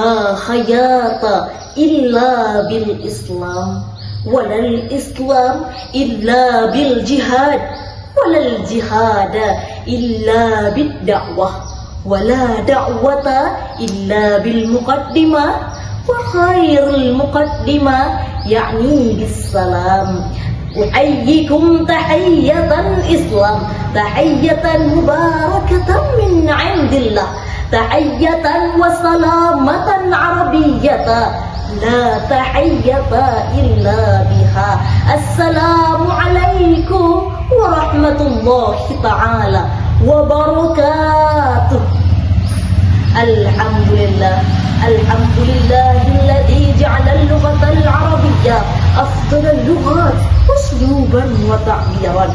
لا حياة إلا بالإسلام ولا الإسلام إلا بالجهاد ولا الجهاد إلا بالدعوة ولا دعوة إلا بالمقدمة وخير المقدمة يعني بالسلام. أحييكم تحية إسلام تحية مباركة من عند الله تحية وسلامة عربية لا تحية إلا بها. السلام عليكم ورحمة الله تعالى وبركاته. الحمد لله الذي جعل اللغة العربية أفضل اللغات أسلوبا وتعبيرا،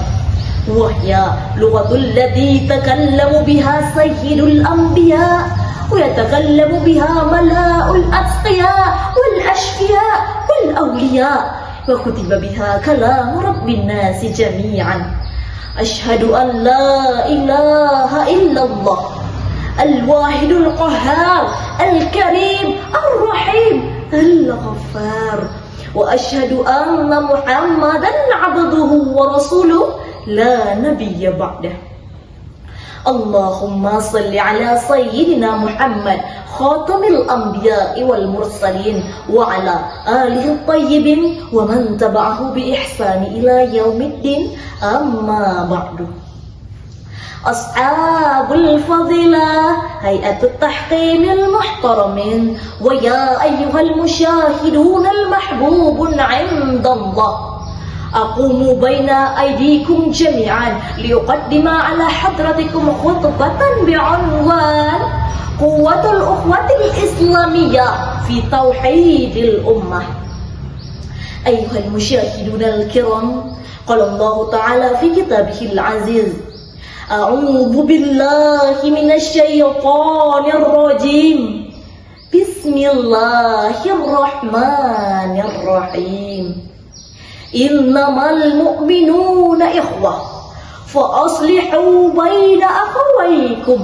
وهي لغة التي تكلم بها سيد الأنبياء ويتكلم بها ملاء الأتقياء والأشقياء والأولياء، وكتب بها كلام رب الناس جميعا. أشهد أن لا إله إلا الله الواحد القهار الكريم الرحيم الغفار، وأشهد أن محمدا عبده ورسوله لا نبي بعده. اللهم صل على سيدنا محمد خاتم الأنبياء والمرسلين وعلى آله الطيبين ومن تبعه بإحسان إلى يوم الدين. أما بعد. أصحاب الفضيلة هيئة التحكيم المحترمين، ويا أيها المشاهدون المحبوب عند الله، أقوم بين أيديكم جميعا لأقدم على حضرتكم خطبة بعنوان قوة الأخوة الإسلامية في توحيد الأمة. أيها المشاهدون الكرام، قال الله تعالى في كتابه العزيز: أعوذ بالله من الشيطان الرجيم بسم الله الرحمن الرحيم إنما المؤمنون إخوة فأصلحوا بين أخويكم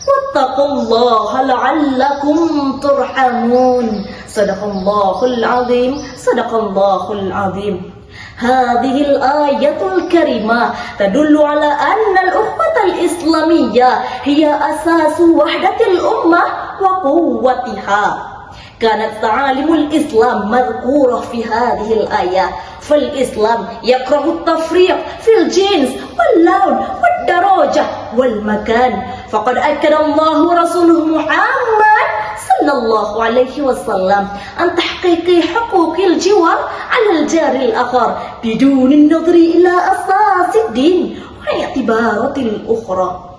واتقوا الله لعلكم ترحمون. صدق الله العظيم صدق الله العظيم. هذه الآية الكريمة تدل على أن الأخوة الإسلامية هي أساس وحدة الأمة وقوتها. كانت تعاليم الإسلام مذكورة في هذه الآية، فالإسلام يكره التفريق في الجنس واللون والدرجة والمكان، فقد أكد الله ورسوله محمد صلى الله عليه وسلم عن تحقيق حقوق الجوار على الجار الآخر بدون النظر إلى أساس الدين والاعتبارات الأخرى.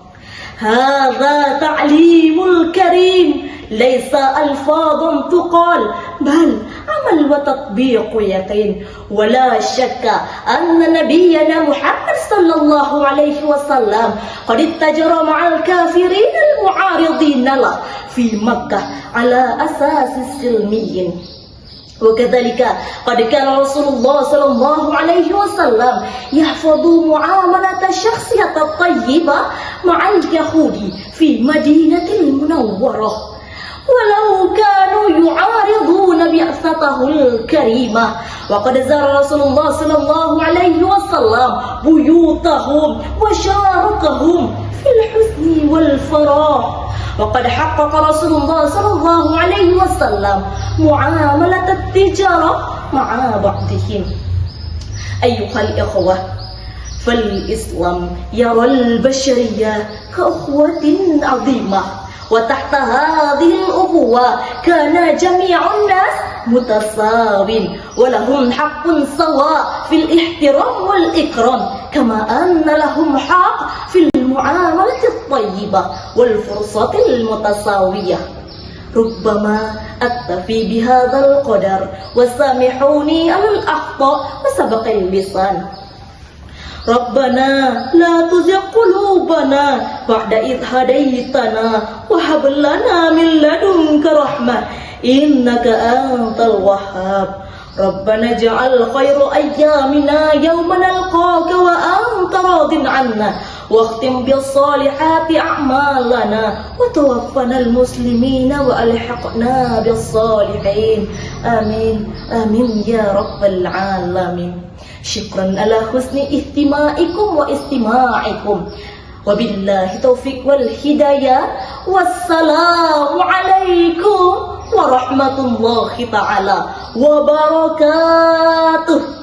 هذا تعليم الكريم ليس ألفاظ تقال بل عمل وتطبيق يقين. ولا شك أن نبينا محمد صلى الله عليه وسلم قد اتجر مع الكافرين المعارضين له في مكة على أساس السلمي، وكذلك قد كان رسول الله صلى الله عليه وسلم يحفظ معاملة الشخصية الطيبة مع اليهود في مدينة المنورة، ولو كانوا يعارضون بعثته الكريمة. وقد زار رسول الله صلى الله عليه وسلم بيوتهم وشاركهم في الحزن والفرح، وقد حقق رسول الله صلى الله عليه وسلم معاملة التجارة مع بعضهم. أيها الإخوة، فالإسلام يرى البشرية كأخوة عظيمة، وتحت هذه الأخوة كان جميع الناس متساوين ولهم حق سواء في الاحترام والإكرام، كما أن لهم حق في المعاملة الطيبة والفرصة المتساوية. ربما أكتفي بهذا القدر، وسامحوني على الأخطاء وسبق اللسان. ربنا لا تزغ قلوبنا بعد إذ هديتنا وهب لنا من لدنك رحمة إنك أنت الوهاب. ربنا اجعل خير أيامنا يوم نلقاك وأنت راض عنا واختم بالصالحات أعمالنا وتوفنا المسلمين وألحقنا بالصالحين آمين آمين يا رب العالمين. شكرا على حسن استماعكم واستماعكم. Wabillahi taufiq wal hidayah. Wassalamu alaikum warahmatullahi ta'ala wabarakatuh.